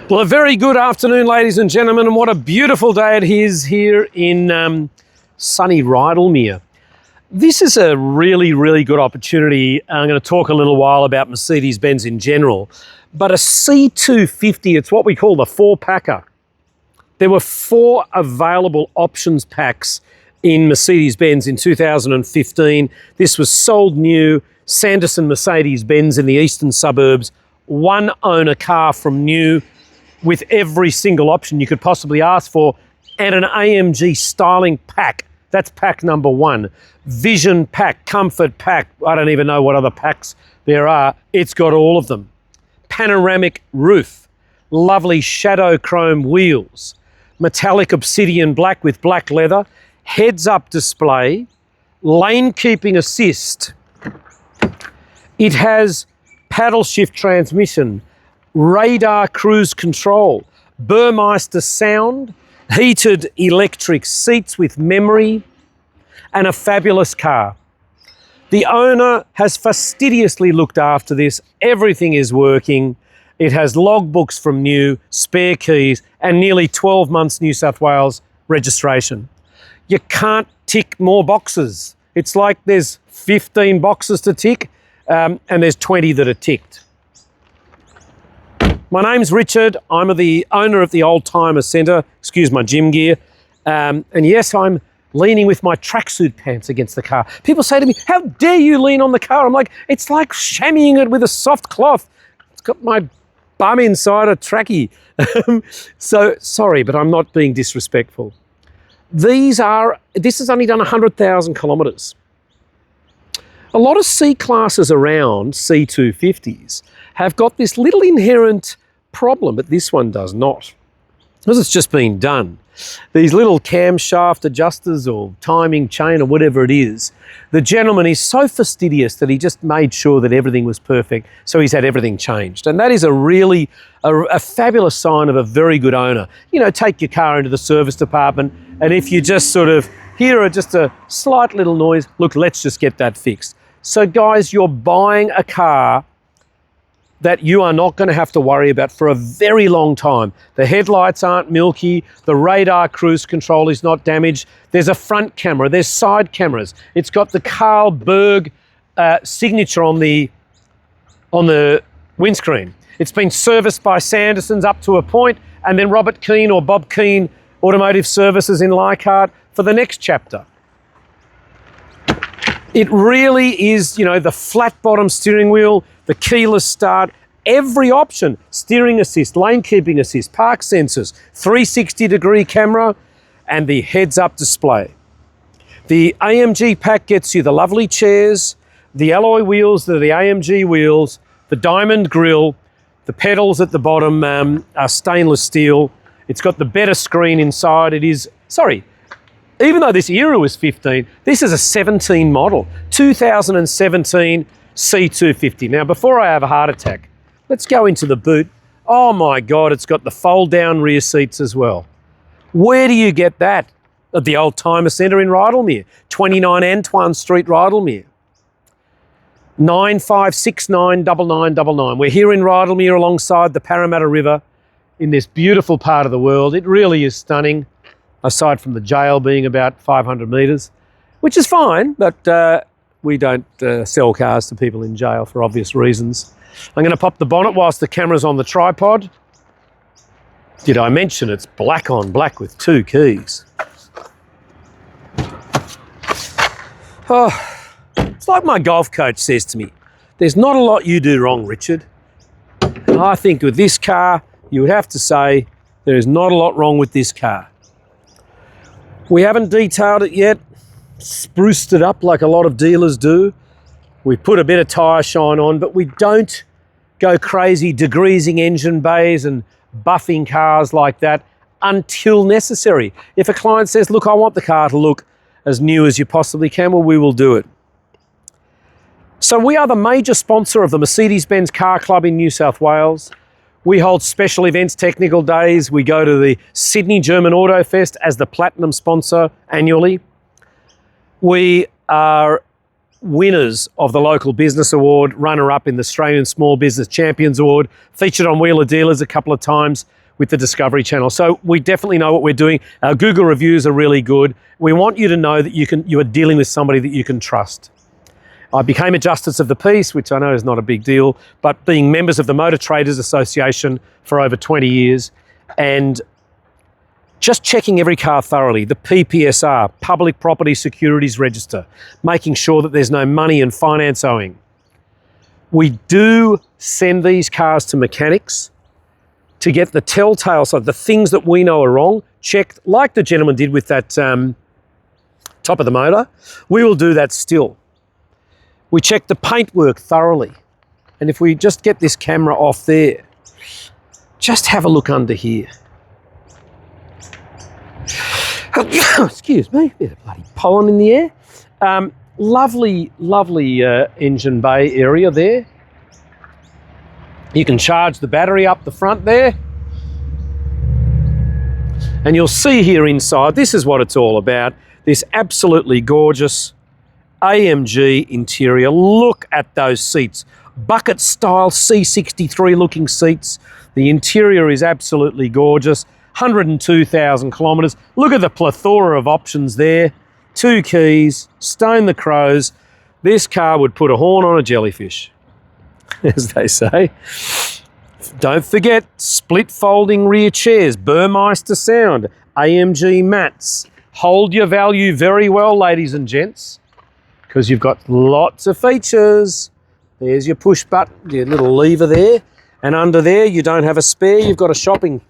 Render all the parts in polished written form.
Well, a very good afternoon, ladies and gentlemen, and what a beautiful day it is here in sunny Rydalmere. This is a really, really good opportunity. I'm going to talk a little while about Mercedes-Benz in general, but a C250, it's what we call the four-packer. There were 4 available options packs in Mercedes-Benz in 2015. This was sold new, Sanderson Mercedes-Benz in the eastern suburbs, one owner car from new, with every single option you could possibly ask for, and an AMG styling pack. That's pack number 1. Vision pack, comfort pack, I don't even know what other packs there are. It's got all of them. Panoramic roof, lovely shadow chrome wheels, metallic obsidian black with black leather, heads-up display, lane keeping assist. It has paddle shift transmission, radar cruise control, Burmeister sound, heated electric seats with memory, and a fabulous car. The owner has fastidiously looked after this. Everything is working. It has logbooks from new, spare keys, and nearly 12 months New South Wales registration. You can't tick more boxes. It's like there's 15 boxes to tick, and there's 20 that are ticked. My name's Richard. I'm the owner of the Oldtimer Centre. Excuse my gym gear. And yes, I'm leaning with my tracksuit pants against the car. People say to me, how dare you lean on the car? I'm like, it's like chamoising it with a soft cloth. It's got my bum inside a trackie. So, sorry, but I'm not being disrespectful. This has only done 100,000 kilometres. A lot of C-classes around, C250s, have got this little inherent problem, but this one does not, because it's just been done. These little camshaft adjusters or timing chain or whatever it is, the gentleman is so fastidious that he just made sure that everything was perfect, so he's had everything changed. And that is a fabulous sign of a very good owner. You know, take your car into the service department, and if you just sort of hear just a slight little noise, look, let's just get that fixed. So guys, you're buying a car that you are not going to have to worry about for a very long time. The headlights aren't milky, the radar cruise control is not damaged, there's a front camera, there's side cameras. It's got the Carl Berg signature on the windscreen. It's been serviced by Sanderson's up to a point, and then Robert Keane or Bob Keane Automotive Services in Leichhardt for the next chapter. It really is, you know, the flat bottom steering wheel, the keyless start, every option, steering assist, lane keeping assist, park sensors, 360-degree camera, and the heads-up display. The AMG pack gets you the lovely chairs, the alloy wheels, the AMG wheels, the diamond grille, the pedals at the bottom are stainless steel. It's got the better screen inside. Even though this era was 15, this is a 17 model, 2017 C250. Now, before I have a heart attack, let's go into the boot. Oh my God, it's got the fold-down rear seats as well. Where do you get that? At the Oldtimer Centre in Rydalmere, 29 Antoine Street, Rydalmere. 9569 9999. We're here in Rydalmere alongside the Parramatta River in this beautiful part of the world. It really is stunning, aside from the jail being about 500 metres, which is fine, but we don't sell cars to people in jail for obvious reasons. I'm going to pop the bonnet whilst the camera's on the tripod. Did I mention it's black on black with 2 keys? Oh, it's like my golf coach says to me, there's not a lot you do wrong, Richard. And I think with this car, you would have to say there is not a lot wrong with this car. We haven't detailed it yet, spruced it up like a lot of dealers do. We put a bit of tyre shine on, but we don't go crazy degreasing engine bays and buffing cars like that until necessary. If a client says, look, I want the car to look as new as you possibly can, well, we will do it. So we are the major sponsor of the Mercedes-Benz Car Club in New South Wales. We hold special events, technical days. We go to the Sydney German Auto Fest as the platinum sponsor annually. We winners of the Local Business Award, runner-up in the Australian Small Business Champions Award, featured on Wheeler Dealers a couple of times with the Discovery Channel. So we definitely know what we're doing. Our Google reviews are really good. We want you to know that you are dealing with somebody that you can trust. I became a Justice of the Peace, which I know is not a big deal, but being members of the Motor Traders Association for over 20 years, and just checking every car thoroughly, the PPSR, Public Property Securities Register, making sure that there's no money and finance owing. We do send these cars to mechanics to get the telltale side, the things that we know are wrong, checked, like the gentleman did with that top of the motor. We will do that still. We check the paintwork thoroughly. And if we just get this camera off there, just have a look under here. Excuse me, bit of bloody pollen in the air. Lovely engine bay area there. You can charge the battery up the front there. And you'll see here inside, this is what it's all about. This absolutely gorgeous AMG interior. Look at those seats. Bucket style C63 looking seats. The interior is absolutely gorgeous. 102,000 kilometres. Look at the plethora of options there. 2 keys, stone the crows. This car would put a horn on a jellyfish, as they say. Don't forget, split folding rear chairs, Burmeister sound, AMG mats. Hold your value very well, ladies and gents, because you've got lots of features. There's your push button, your little lever there. And under there, you don't have a spare, you've got a shopping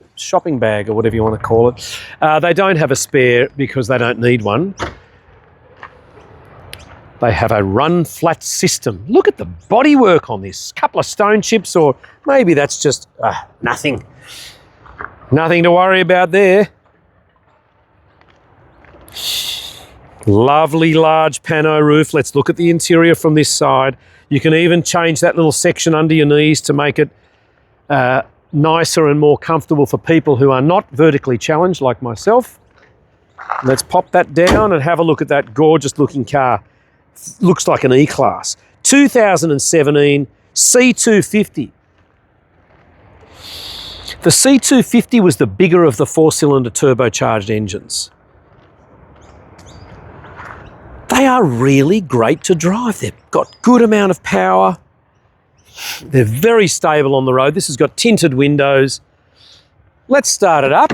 bag or whatever you want to call it. They don't have a spare because they don't need one. They have a run flat system. Look at the bodywork on this. Couple of stone chips, or maybe that's just nothing. Nothing to worry about there. Lovely large pano roof. Let's look at the interior from this side. You can even change that little section under your knees to make it nicer and more comfortable for people who are not vertically challenged like myself. Let's pop that down and have a look at that gorgeous looking car. Looks like an E-Class. 2017 C250. The C250 was the bigger of the 4-cylinder turbocharged engines. They are really great to drive. They've got good amount of power. They're very stable on the road. This has got tinted windows. Let's start it up.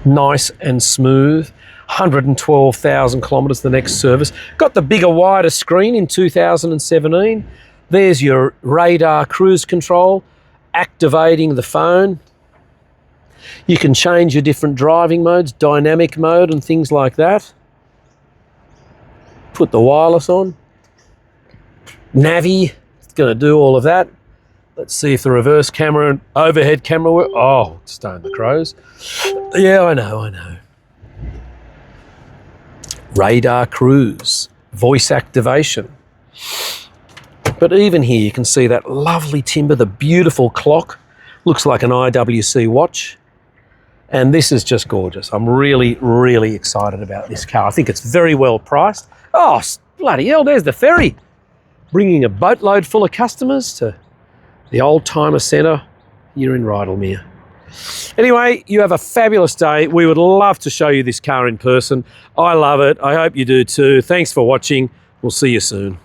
Nice and smooth. 112,000 kilometres the next service. Got the bigger, wider screen in 2017. There's your radar cruise control, activating the phone. You can change your different driving modes, dynamic mode and things like that. Put the wireless on. Navi, it's going to do all of that. Let's see if the reverse camera and overhead camera work. Oh, stone the crows. Yeah, I know. Radar cruise, voice activation. But even here you can see that lovely timber, the beautiful clock. Looks like an IWC watch. And this is just gorgeous. I'm really, really excited about this car. I think it's very well priced. Oh, bloody hell, there's the ferry. Bringing a boatload full of customers to the Oldtimer Centre here in Rydalmere. Anyway, you have a fabulous day. We would love to show you this car in person. I love it. I hope you do too. Thanks for watching. We'll see you soon.